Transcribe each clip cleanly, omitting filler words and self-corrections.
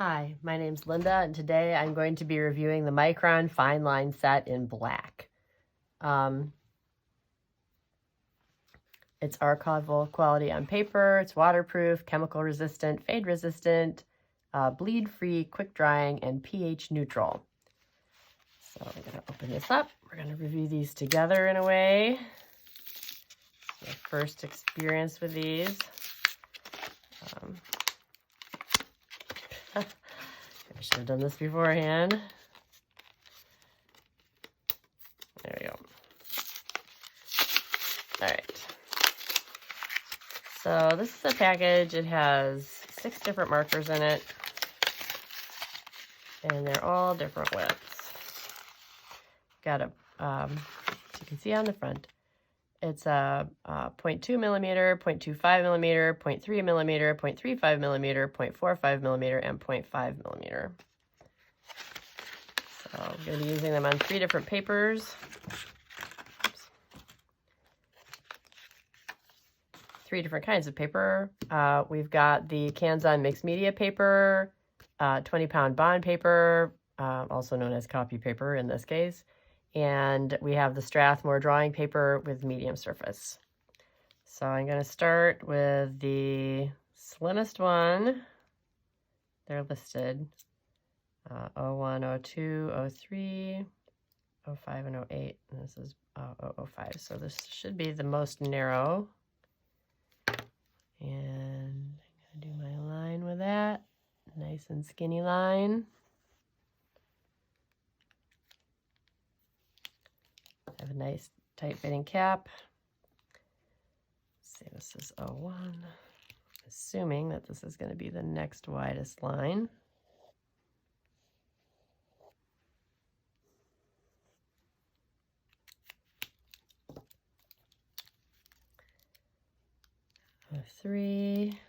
Hi, my name's Linda, and today I'm going to be reviewing the Micron Fine Line Set in black. It's archival quality on paper, it's waterproof, chemical resistant, fade resistant, bleed free, quick drying, and pH neutral. So I'm going to open this up. We're going to review these together in a way. My first experience with these. I should have done this beforehand. There we go. All right. So this is a package. It has 6 different markers in it, and they're all different widths. Got a, as you can see on the front, it's a 0.2 millimeter, 0.25 millimeter, 0.3 millimeter, 0.35 millimeter, 0.45 millimeter, and 0.5 millimeter. So I'm going to be using them on 3 different papers. Oops. 3 different kinds of paper. We've got the Kanzon mixed media paper, 20-pound bond paper, also known as copy paper in this case. And we have the Strathmore drawing paper with medium surface. So I'm going to start with the slimmest one. They're listed 01, 02, 03, 05, and 08. And this is 005. So this should be the most narrow. And I'm going to do my line with that. Nice and skinny line. I have a nice tight fitting cap. Let's see, this is 01. Assuming that this is going to be the next widest line. A 3.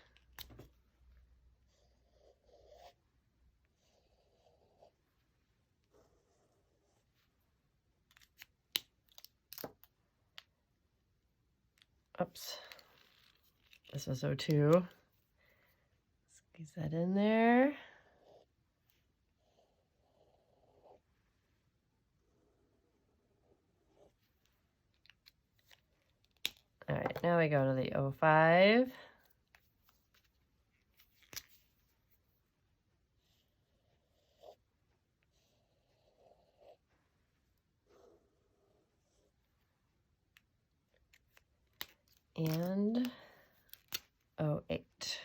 Oops, this was 02. Squeeze that in there. All right, now we go to the 05. And 08.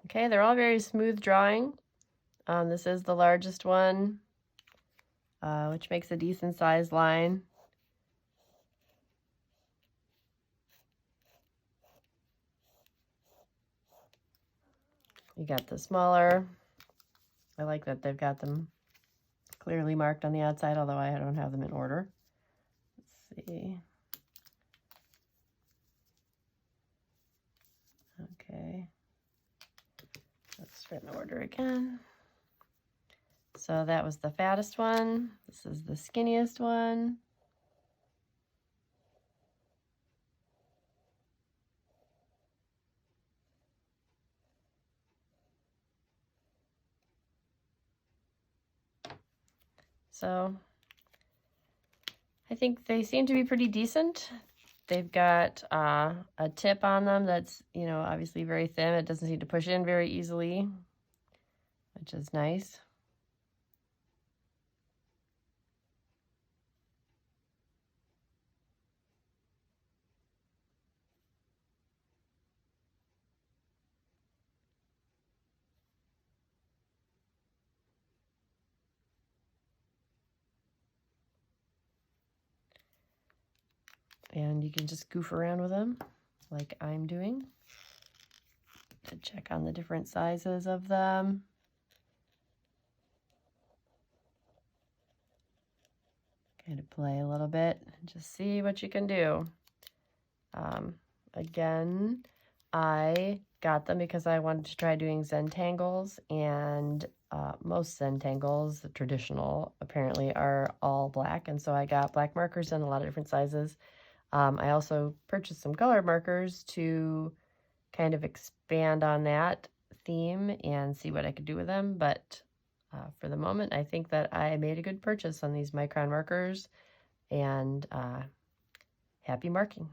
Okay, they're all very smooth drawing. This is the largest one, which makes a decent sized line. You got the smaller. I like that they've got them clearly marked on the outside, although I don't have them in order. Let's see. Okay. Let's start in order again. So that was the fattest one. This is the skinniest one. So I think they seem to be pretty decent. They've got a tip on them that's, obviously very thin. It doesn't seem to push in very easily, which is nice. And you can just goof around with them like I'm doing to check on the different sizes of them. Kind of play a little bit and just see what you can do. Again, I got them because I wanted to try doing Zentangles, and most Zentangles, the traditional, apparently are all black, and so I got black markers in a lot of different sizes. I also purchased some color markers to kind of expand on that theme and see what I could do with them. But for the moment, I think that I made a good purchase on these Micron markers, and happy marking.